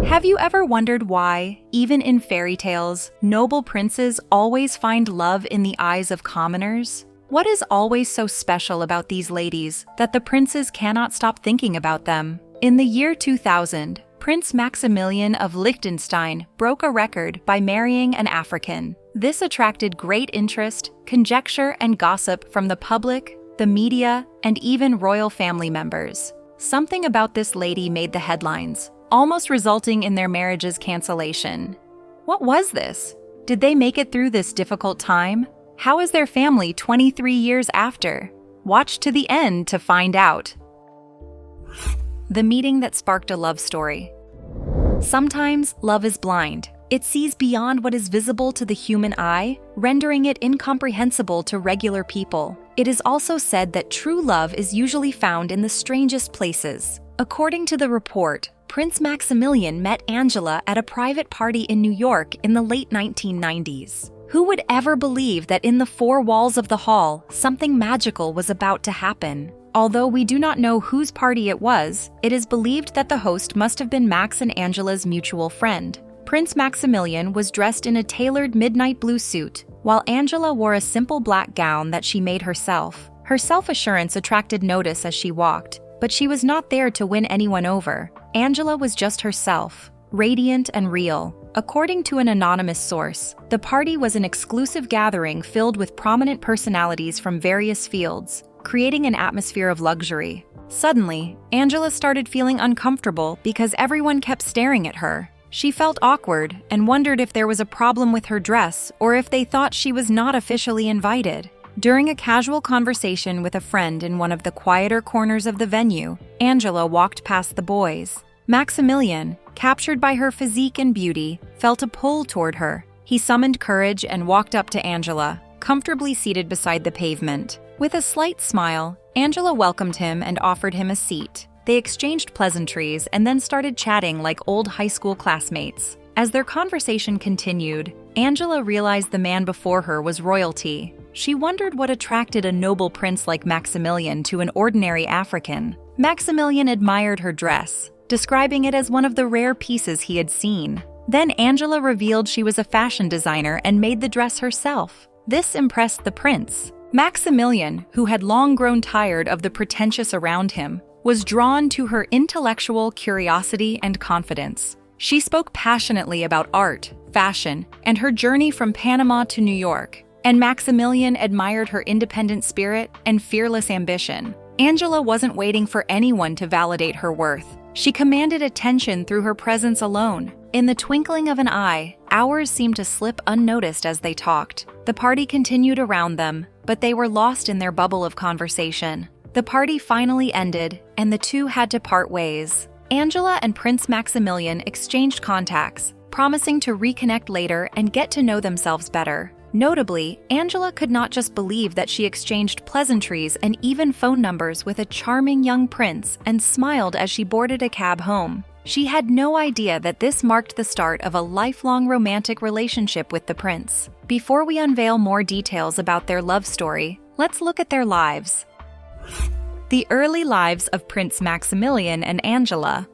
Have you ever wondered why, even in fairy tales, noble princes always find love in the eyes of commoners? What is always so special about these ladies that the princes cannot stop thinking about them? In the year 2000, Prince Maximilian of Liechtenstein broke a record by marrying an African. This attracted great interest, conjecture, and gossip from the public, the media, and even royal family members. Something about this lady made the headlines, almost resulting in their marriage's cancellation. What was this? Did they make it through this difficult time? How is their family 23 years after? Watch to the end to find out. The meeting that sparked a love story. Sometimes love is blind. It sees beyond what is visible to the human eye, rendering it incomprehensible to regular people. It is also said that true love is usually found in the strangest places. According to the report, Prince Maximilian met Angela at a private party in New York in the late 1990s. Who would ever believe that in the four walls of the hall, something magical was about to happen? Although we do not know whose party it was, it is believed that the host must have been Max and Angela's mutual friend. Prince Maximilian was dressed in a tailored midnight blue suit, while Angela wore a simple black gown that she made herself. Her self-assurance attracted notice as she walked, but she was not there to win anyone over. Angela was just herself, radiant and real. According to an anonymous source, the party was an exclusive gathering filled with prominent personalities from various fields, creating an atmosphere of luxury. Suddenly, Angela started feeling uncomfortable because everyone kept staring at her. She felt awkward and wondered if there was a problem with her dress or if they thought she was not officially invited. During a casual conversation with a friend in one of the quieter corners of the venue, Angela walked past the boys. Maximilian, captured by her physique and beauty, felt a pull toward her. He summoned courage and walked up to Angela, comfortably seated beside the pavement. With a slight smile, Angela welcomed him and offered him a seat. They exchanged pleasantries and then started chatting like old high school classmates. As their conversation continued, Angela realized the man before her was royalty. She wondered what attracted a noble prince like Maximilian to an ordinary African. Maximilian admired her dress, describing it as one of the rare pieces he had seen. Then Angela revealed she was a fashion designer and made the dress herself. This impressed the prince. Maximilian, who had long grown tired of the pretentious around him, was drawn to her intellectual curiosity and confidence. She spoke passionately about art, fashion, and her journey from Panama to New York, and Maximilian admired her independent spirit and fearless ambition. Angela wasn't waiting for anyone to validate her worth. She commanded attention through her presence alone. In the twinkling of an eye, hours seemed to slip unnoticed as they talked. The party continued around them, but they were lost in their bubble of conversation. The party finally ended, and the two had to part ways. Angela and Prince Maximilian exchanged contacts, promising to reconnect later and get to know themselves better. Notably, Angela could not just believe that she exchanged pleasantries and even phone numbers with a charming young prince and smiled as she boarded a cab home. She had no idea that this marked the start of a lifelong romantic relationship with the prince. Before we unveil more details about their love story, let's look at their lives. The early lives of Prince Maximilian and Angela.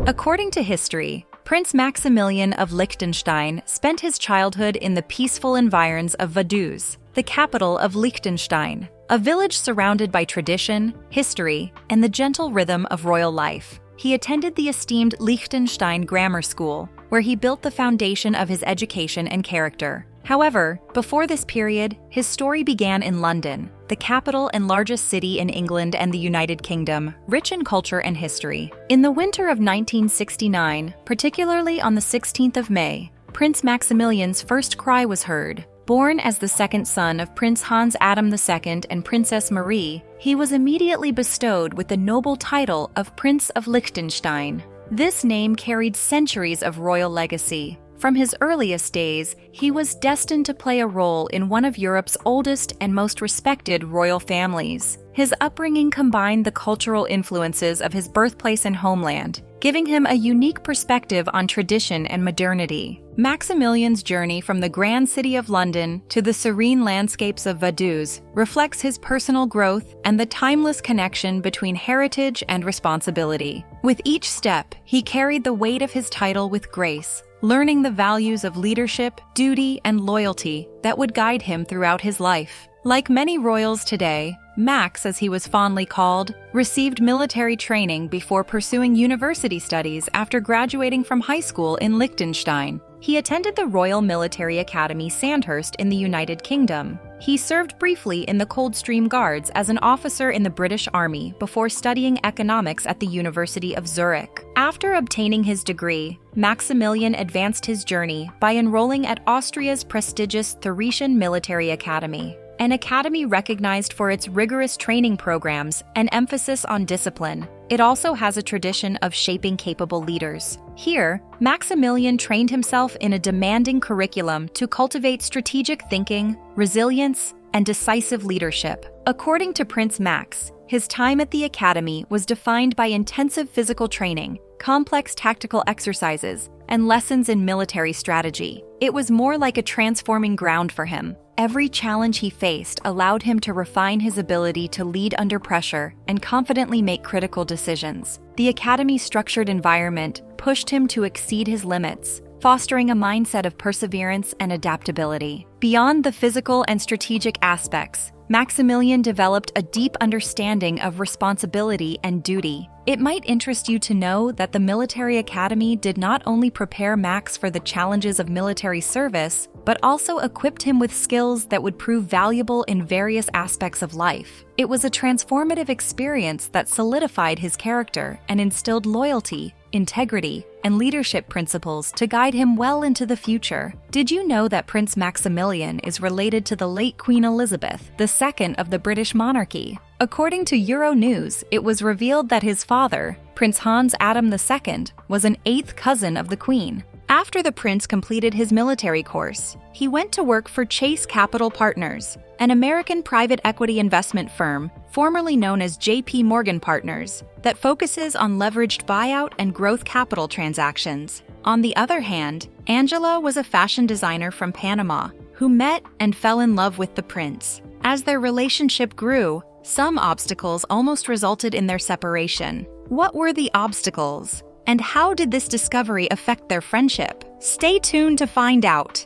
According to history, Prince Maximilian of Liechtenstein spent his childhood in the peaceful environs of Vaduz, the capital of Liechtenstein, a village surrounded by tradition, history, and the gentle rhythm of royal life. He attended the esteemed Liechtenstein Grammar School, where he built the foundation of his education and character. However, before this period, his story began in London, the capital and largest city in England and the United Kingdom, rich in culture and history. In the winter of 1969, particularly on the 16th of May, Prince Maximilian's first cry was heard. Born as the second son of Prince Hans Adam II and Princess Marie, he was immediately bestowed with the noble title of Prince of Liechtenstein. This name carried centuries of royal legacy. From his earliest days, he was destined to play a role in one of Europe's oldest and most respected royal families. His upbringing combined the cultural influences of his birthplace and homeland, giving him a unique perspective on tradition and modernity. Maximilian's journey from the grand city of London to the serene landscapes of Vaduz reflects his personal growth and the timeless connection between heritage and responsibility. With each step, he carried the weight of his title with grace, learning the values of leadership, duty, and loyalty that would guide him throughout his life. Like many royals today, Max, as he was fondly called, received military training before pursuing university studies after graduating from high school in Liechtenstein. He attended the Royal Military Academy Sandhurst in the United Kingdom. He served briefly in the Coldstream Guards as an officer in the British Army before studying economics at the University of Zurich. After obtaining his degree, Maximilian advanced his journey by enrolling at Austria's prestigious Theresian Military Academy, an academy recognized for its rigorous training programs and emphasis on discipline. It also has a tradition of shaping capable leaders. Here, Maximilian trained himself in a demanding curriculum to cultivate strategic thinking, resilience, and decisive leadership. According to Prince Max, his time at the academy was defined by intensive physical training, complex tactical exercises, and lessons in military strategy. It was more like a transforming ground for him. Every challenge he faced allowed him to refine his ability to lead under pressure and confidently make critical decisions. The academy's structured environment pushed him to exceed his limits, fostering a mindset of perseverance and adaptability. Beyond the physical and strategic aspects, Maximilian developed a deep understanding of responsibility and duty. It might interest you to know that the military academy did not only prepare Max for the challenges of military service, but also equipped him with skills that would prove valuable in various aspects of life. It was a transformative experience that solidified his character and instilled loyalty, integrity, and leadership principles to guide him well into the future. Did you know that Prince Maximilian is related to the late Queen Elizabeth II of the British monarchy? According to Euronews, it was revealed that his father, Prince Hans Adam II, was an eighth cousin of the Queen. After the prince completed his military course, he went to work for Chase Capital Partners, an American private equity investment firm formerly known as J.P. Morgan Partners, that focuses on leveraged buyout and growth capital transactions. On the other hand, Angela was a fashion designer from Panama who met and fell in love with the prince. As their relationship grew, some obstacles almost resulted in their separation. What were the obstacles? And how did this discovery affect their friendship? Stay tuned to find out.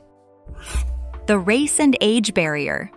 The race and age barrier.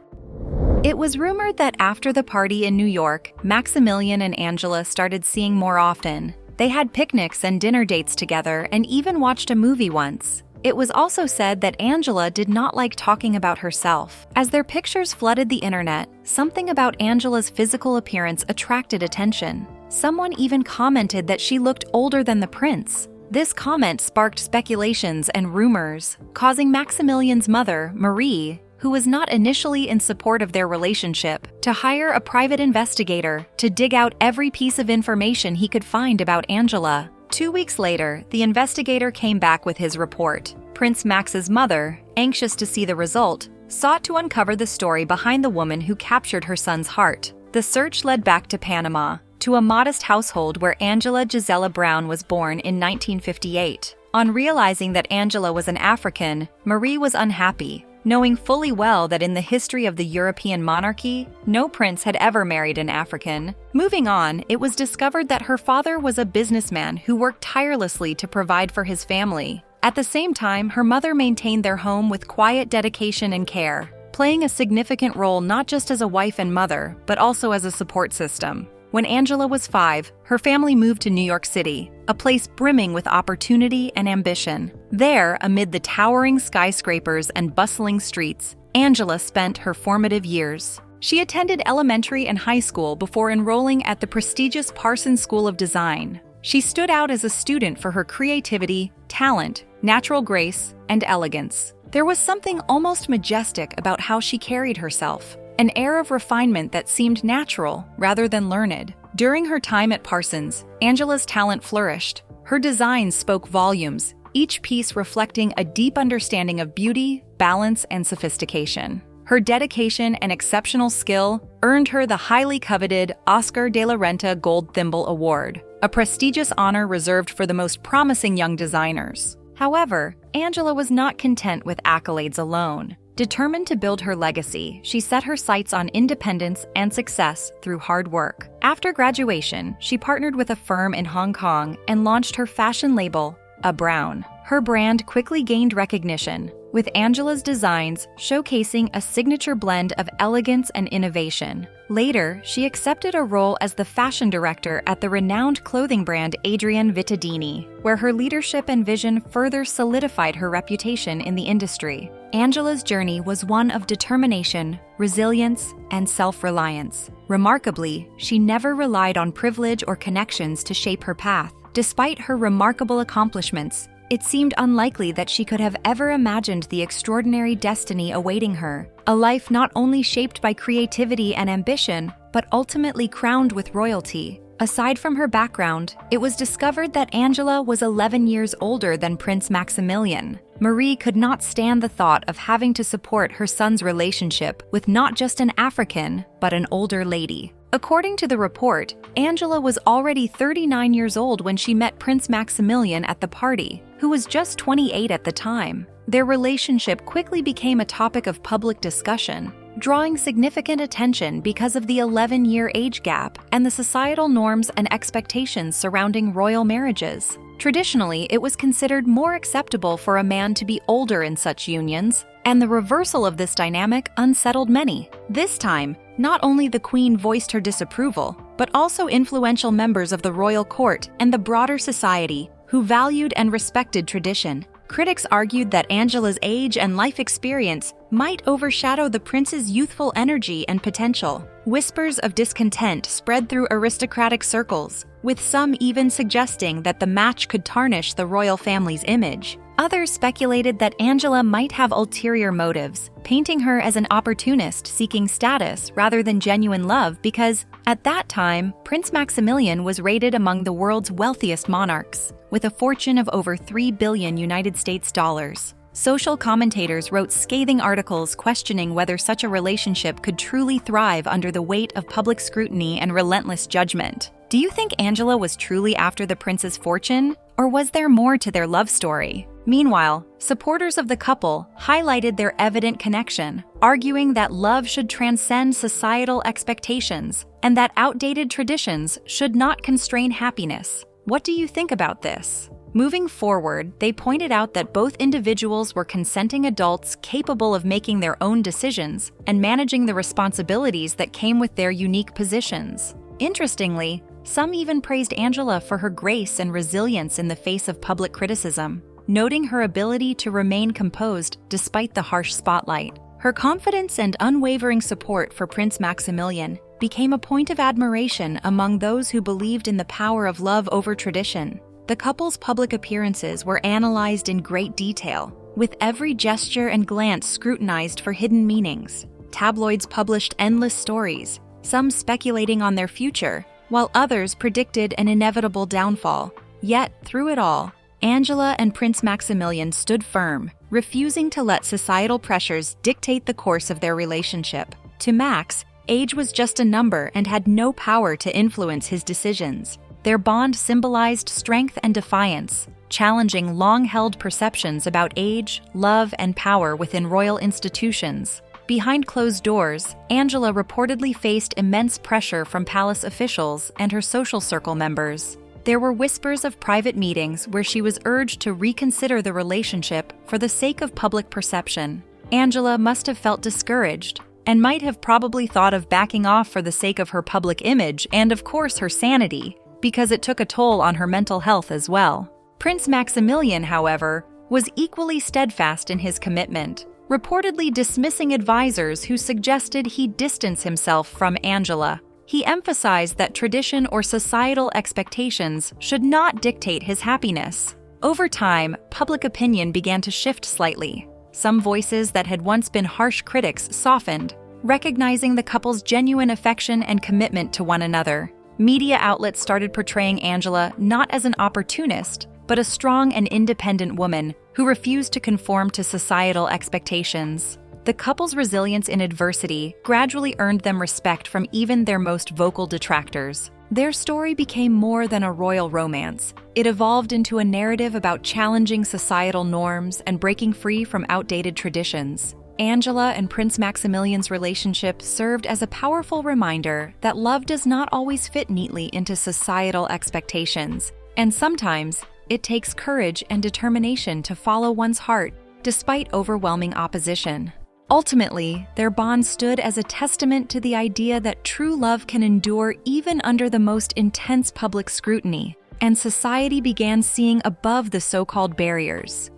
It was rumored that after the party in New York, Maximilian and Angela started seeing more often. They had picnics and dinner dates together and even watched a movie once. It was also said that Angela did not like talking about herself. As their pictures flooded the internet, something about Angela's physical appearance attracted attention. Someone even commented that she looked older than the prince. This comment sparked speculations and rumors, causing Maximilian's mother, Marie, who was not initially in support of their relationship, to hire a private investigator to dig out every piece of information he could find about Angela. 2 weeks later, the investigator came back with his report. Prince Max's mother, anxious to see the result, sought to uncover the story behind the woman who captured her son's heart. The search led back to Panama, to a modest household where Angela Gisela Brown was born in 1958. On realizing that Angela was an African, Marie was unhappy, knowing fully well that in the history of the European monarchy, no prince had ever married an African. Moving on, it was discovered that her father was a businessman who worked tirelessly to provide for his family. At the same time, her mother maintained their home with quiet dedication and care, playing a significant role not just as a wife and mother, but also as a support system. When Angela was 5, her family moved to New York City, a place brimming with opportunity and ambition. There, amid the towering skyscrapers and bustling streets, Angela spent her formative years. She attended elementary and high school before enrolling at the prestigious Parsons School of Design. She stood out as a student for her creativity, talent, natural grace, and elegance. There was something almost majestic about how she carried herself, an air of refinement that seemed natural rather than learned. During her time at Parsons, Angela's talent flourished. Her designs spoke volumes, each piece reflecting a deep understanding of beauty, balance, and sophistication. Her dedication and exceptional skill earned her the highly coveted Oscar de la Renta Gold Thimble Award, a prestigious honor reserved for the most promising young designers. However, Angela was not content with accolades alone. Determined to build her legacy, she set her sights on independence and success through hard work. After graduation, she partnered with a firm in Hong Kong and launched her fashion label, A Brown. Her brand quickly gained recognition, with Angela's designs showcasing a signature blend of elegance and innovation. Later, she accepted a role as the fashion director at the renowned clothing brand Adrienne Vittadini, where her leadership and vision further solidified her reputation in the industry. Angela's journey was one of determination, resilience, and self-reliance. Remarkably, she never relied on privilege or connections to shape her path. Despite her remarkable accomplishments, it seemed unlikely that she could have ever imagined the extraordinary destiny awaiting her, a life not only shaped by creativity and ambition, but ultimately crowned with royalty. Aside from her background, it was discovered that Angela was 11 years older than Prince Maximilian. Marie could not stand the thought of having to support her son's relationship with not just an African, but an older lady. According to the report, Angela was already 39 years old when she met Prince Maximilian at the party, who was just 28 at the time. Their relationship quickly became a topic of public discussion, drawing significant attention because of the 11-year age gap and the societal norms and expectations surrounding royal marriages. Traditionally, it was considered more acceptable for a man to be older in such unions, and the reversal of this dynamic unsettled many. This time, not only the Queen voiced her disapproval, but also influential members of the royal court and the broader society who valued and respected tradition. Critics argued that Angela's age and life experience might overshadow the prince's youthful energy and potential. Whispers of discontent spread through aristocratic circles, with some even suggesting that the match could tarnish the royal family's image. Others speculated that Angela might have ulterior motives, painting her as an opportunist seeking status rather than genuine love because, at that time, Prince Maximilian was rated among the world's wealthiest monarchs, with a fortune of over $3 billion United States dollars. Social commentators wrote scathing articles questioning whether such a relationship could truly thrive under the weight of public scrutiny and relentless judgment. Do you think Angela was truly after the prince's fortune, or was there more to their love story? Meanwhile, supporters of the couple highlighted their evident connection, arguing that love should transcend societal expectations and that outdated traditions should not constrain happiness. What do you think about this? Moving forward, they pointed out that both individuals were consenting adults capable of making their own decisions and managing the responsibilities that came with their unique positions. Interestingly, some even praised Angela for her grace and resilience in the face of public criticism, noting her ability to remain composed despite the harsh spotlight. Her confidence and unwavering support for Prince Maximilian became a point of admiration among those who believed in the power of love over tradition. The couple's public appearances were analyzed in great detail, with every gesture and glance scrutinized for hidden meanings. Tabloids published endless stories, some speculating on their future, while others predicted an inevitable downfall. Yet, through it all, Angela and Prince Maximilian stood firm, refusing to let societal pressures dictate the course of their relationship. To Max, age was just a number and had no power to influence his decisions. Their bond symbolized strength and defiance, challenging long-held perceptions about age, love, and power within royal institutions. Behind closed doors, Angela reportedly faced immense pressure from palace officials and her social circle members. There were whispers of private meetings where she was urged to reconsider the relationship for the sake of public perception. Angela must have felt discouraged and might have probably thought of backing off for the sake of her public image and, of course, her sanity, because it took a toll on her mental health as well. Prince Maximilian, however, was equally steadfast in his commitment, reportedly dismissing advisors who suggested he distance himself from Angela. He emphasized that tradition or societal expectations should not dictate his happiness. Over time, public opinion began to shift slightly. Some voices that had once been harsh critics softened, recognizing the couple's genuine affection and commitment to one another. Media outlets started portraying Angela not as an opportunist, but a strong and independent woman who refused to conform to societal expectations. The couple's resilience in adversity gradually earned them respect from even their most vocal detractors. Their story became more than a royal romance. It evolved into a narrative about challenging societal norms and breaking free from outdated traditions. Angela and Prince Maximilian's relationship served as a powerful reminder that love does not always fit neatly into societal expectations, and sometimes it takes courage and determination to follow one's heart, despite overwhelming opposition. Ultimately, their bond stood as a testament to the idea that true love can endure even under the most intense public scrutiny, and society began seeing above the so-called barriers.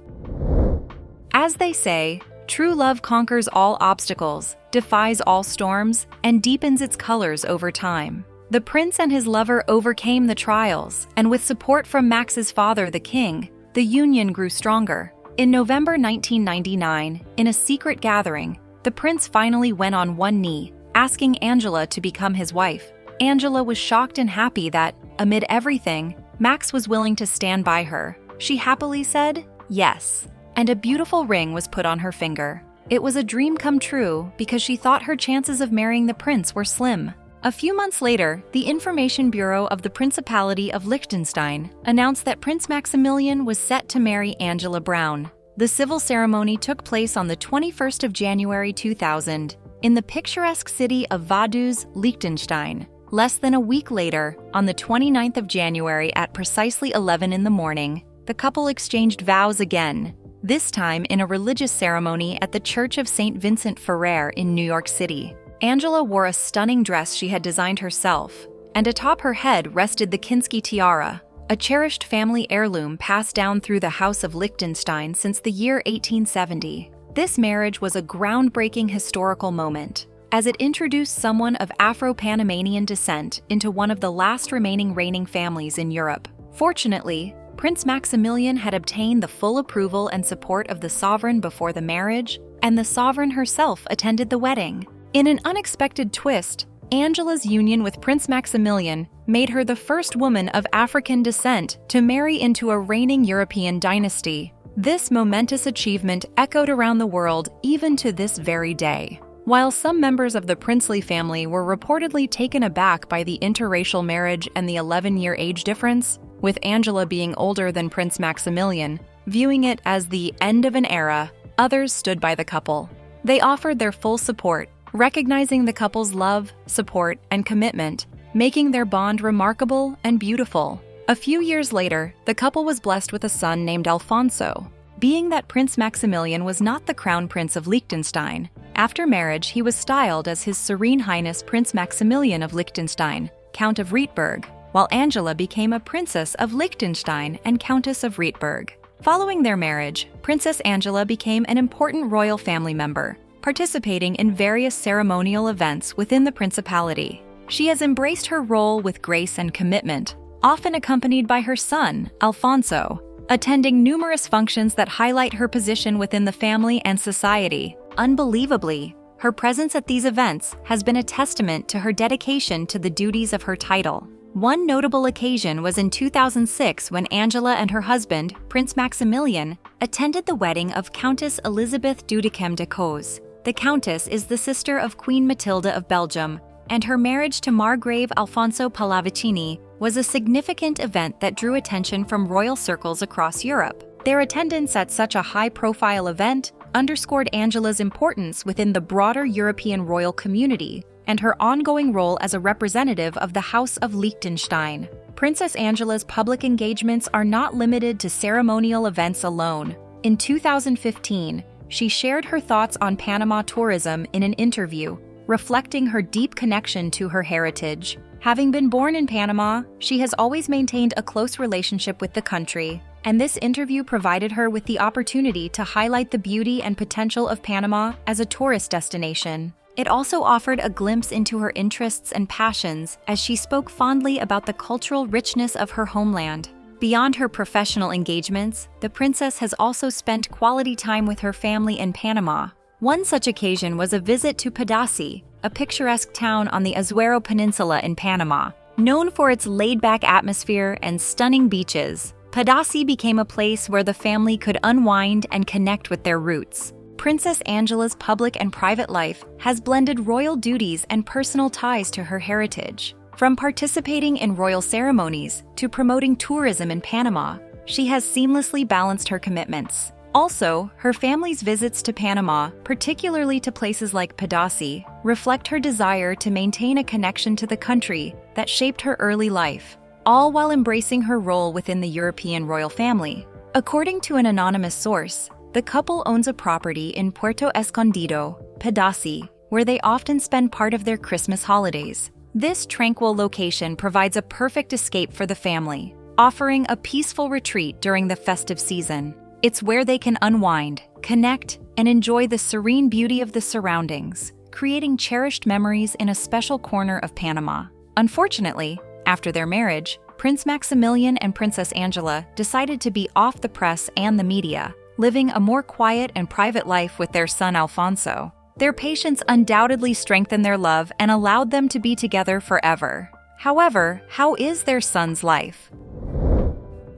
As they say, true love conquers all obstacles, defies all storms, and deepens its colors over time. The prince and his lover overcame the trials, and with support from Max's father, the king, the union grew stronger. In November 1999, in a secret gathering, the prince finally went on one knee, asking Angela to become his wife. Angela was shocked and happy that, amid everything, Max was willing to stand by her. She happily said, yes, and a beautiful ring was put on her finger. It was a dream come true because she thought her chances of marrying the prince were slim. A few months later, the Information Bureau of the Principality of Liechtenstein announced that Prince Maximilian was set to marry Angela Brown. The civil ceremony took place on the 21st of January 2000 in the picturesque city of Vaduz, Liechtenstein. Less than a week later, on the 29th of January at precisely 11 in the morning, the couple exchanged vows again, this time in a religious ceremony at the Church of St. Vincent Ferrer in New York City. Angela wore a stunning dress she had designed herself, and atop her head rested the Kinsky tiara, a cherished family heirloom passed down through the House of Liechtenstein since the year 1870. This marriage was a groundbreaking historical moment, as it introduced someone of Afro-Panamanian descent into one of the last remaining reigning families in Europe. Fortunately, Prince Maximilian had obtained the full approval and support of the sovereign before the marriage, and the sovereign herself attended the wedding. In an unexpected twist, Angela's union with Prince Maximilian made her the first woman of African descent to marry into a reigning European dynasty. This momentous achievement echoed around the world even to this very day. While some members of the princely family were reportedly taken aback by the interracial marriage and the 11-year age difference, with Angela being older than Prince Maximilian, viewing it as the end of an era, others stood by the couple. They offered their full support, recognizing the couple's love, support, and commitment, making their bond remarkable and beautiful. A few years later, the couple was blessed with a son named Alfonso. Being that Prince Maximilian was not the crown prince of Liechtenstein, after marriage he was styled as His Serene Highness Prince Maximilian of Liechtenstein, Count of Rietberg, while Angela became a Princess of Liechtenstein and Countess of Rietberg. Following their marriage, Princess Angela became an important royal family member, participating in various ceremonial events within the principality. She has embraced her role with grace and commitment, often accompanied by her son, Alfonso, attending numerous functions that highlight her position within the family and society. Unbelievably, her presence at these events has been a testament to her dedication to the duties of her title. One notable occasion was in 2006 when Angela and her husband, Prince Maximilian, attended the wedding of Countess Elisabeth Doetinchem de Coz. The Countess is the sister of Queen Matilda of Belgium, and her marriage to Margrave Alfonso Pallavicini was a significant event that drew attention from royal circles across Europe. Their attendance at such a high-profile event underscored Angela's importance within the broader European royal community and her ongoing role as a representative of the House of Liechtenstein. Princess Angela's public engagements are not limited to ceremonial events alone. In 2015, she shared her thoughts on Panama tourism in an interview, reflecting her deep connection to her heritage. Having been born in Panama, she has always maintained a close relationship with the country, and this interview provided her with the opportunity to highlight the beauty and potential of Panama as a tourist destination. It also offered a glimpse into her interests and passions as she spoke fondly about the cultural richness of her homeland. Beyond her professional engagements, the princess has also spent quality time with her family in Panama. One such occasion was a visit to Padasí, a picturesque town on the Azuero Peninsula in Panama. Known for its laid-back atmosphere and stunning beaches, Padasí became a place where the family could unwind and connect with their roots. Princess Angela's public and private life has blended royal duties and personal ties to her heritage. From participating in royal ceremonies to promoting tourism in Panama, she has seamlessly balanced her commitments. Also, her family's visits to Panama, particularly to places like Padassi, reflect her desire to maintain a connection to the country that shaped her early life, all while embracing her role within the European royal family. According to an anonymous source, the couple owns a property in Puerto Escondido, Padassi, where they often spend part of their Christmas holidays. This tranquil location provides a perfect escape for the family, offering a peaceful retreat during the festive season. It's where they can unwind, connect, and enjoy the serene beauty of the surroundings, creating cherished memories in a special corner of Panama. Unfortunately, after their marriage, Prince Maximilian and Princess Angela decided to be off the press and the media, living a more quiet and private life with their son Alfonso. Their patience undoubtedly strengthened their love and allowed them to be together forever. However, how is their son's life?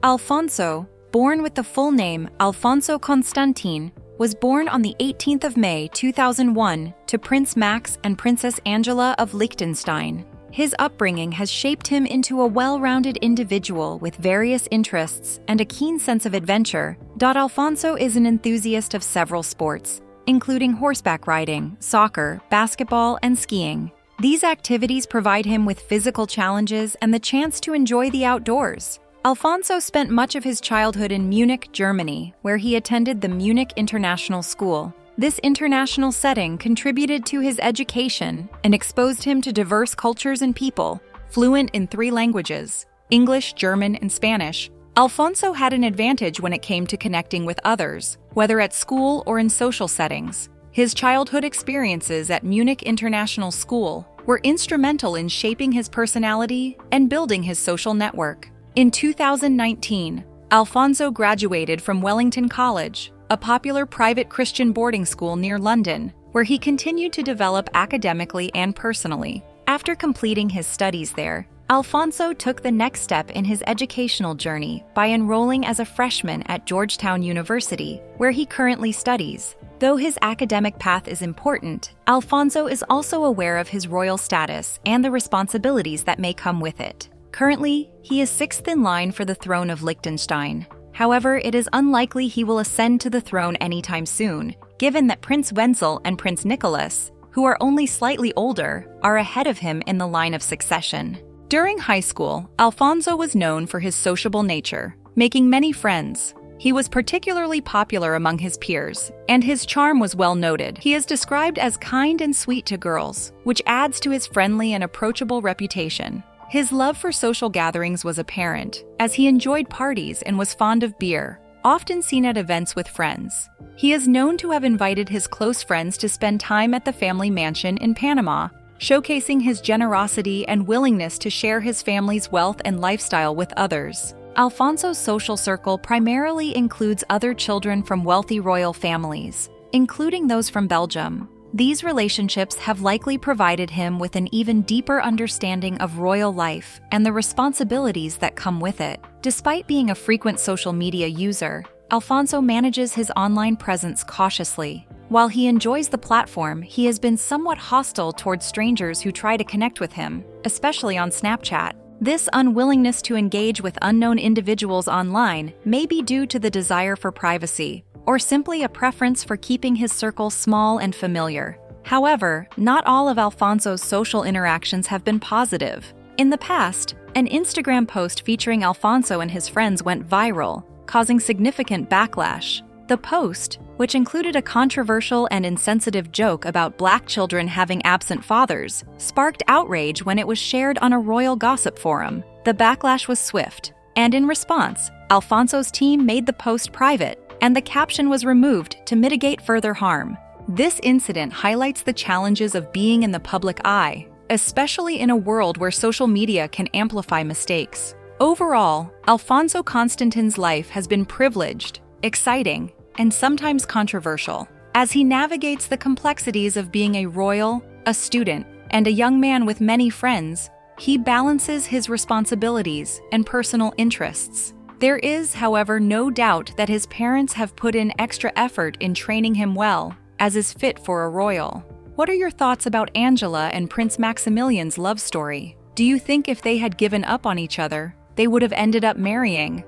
Alfonso, born with the full name Alfonso Constantin, was born on the 18th of May 2001 to Prince Max and Princess Angela of Liechtenstein. His upbringing has shaped him into a well-rounded individual with various interests and a keen sense of adventure. Alfonso is an enthusiast of several sports, including horseback riding, soccer, basketball, and skiing. These activities provide him with physical challenges and the chance to enjoy the outdoors. Alfonso spent much of his childhood in Munich, Germany, where he attended the Munich International School. This international setting contributed to his education and exposed him to diverse cultures and people. Fluent in 3 languages, English, German, and Spanish, Alfonso had an advantage when it came to connecting with others, whether at school or in social settings. His childhood experiences at Munich International School were instrumental in shaping his personality and building his social network. In 2019, Alfonso graduated from Wellington College, a popular private Christian boarding school near London, where he continued to develop academically and personally. After completing his studies there, Alfonso took the next step in his educational journey by enrolling as a freshman at Georgetown University, where he currently studies. Though his academic path is important, Alfonso is also aware of his royal status and the responsibilities that may come with it. Currently, he is 6th in line for the throne of Liechtenstein. However, it is unlikely he will ascend to the throne anytime soon, given that Prince Wenzel and Prince Nicholas, who are only slightly older, are ahead of him in the line of succession. During high school, Alfonso was known for his sociable nature, making many friends. He was particularly popular among his peers, and his charm was well noted. He is described as kind and sweet to girls, which adds to his friendly and approachable reputation. His love for social gatherings was apparent, as he enjoyed parties and was fond of beer, often seen at events with friends. He is known to have invited his close friends to spend time at the family mansion in Panama, showcasing his generosity and willingness to share his family's wealth and lifestyle with others. Alfonso's social circle primarily includes other children from wealthy royal families, including those from Belgium. These relationships have likely provided him with an even deeper understanding of royal life and the responsibilities that come with it. Despite being a frequent social media user, Alfonso manages his online presence cautiously. While he enjoys the platform, he has been somewhat hostile towards strangers who try to connect with him, especially on Snapchat. This unwillingness to engage with unknown individuals online may be due to the desire for privacy, or simply a preference for keeping his circle small and familiar. However, not all of Alfonso's social interactions have been positive. In the past, an Instagram post featuring Alfonso and his friends went viral, causing significant backlash. The post, which included a controversial and insensitive joke about Black children having absent fathers, sparked outrage when it was shared on a royal gossip forum. The backlash was swift, and in response, Alfonso's team made the post private, and the caption was removed to mitigate further harm. This incident highlights the challenges of being in the public eye, especially in a world where social media can amplify mistakes. Overall, Alfonso Constantin's life has been privileged, exciting, and sometimes controversial. As he navigates the complexities of being a royal, a student, and a young man with many friends, he balances his responsibilities and personal interests. There is, however, no doubt that his parents have put in extra effort in training him well, as is fit for a royal. What are your thoughts about Angela and Prince Maximilian's love story? Do you think if they had given up on each other, they would have ended up marrying?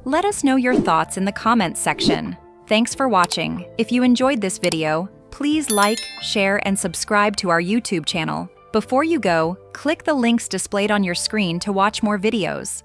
Let us know your thoughts in the comments section. Thanks for watching. If you enjoyed this video, please like, share, and subscribe to our YouTube channel. Before you go, click the links displayed on your screen to watch more videos.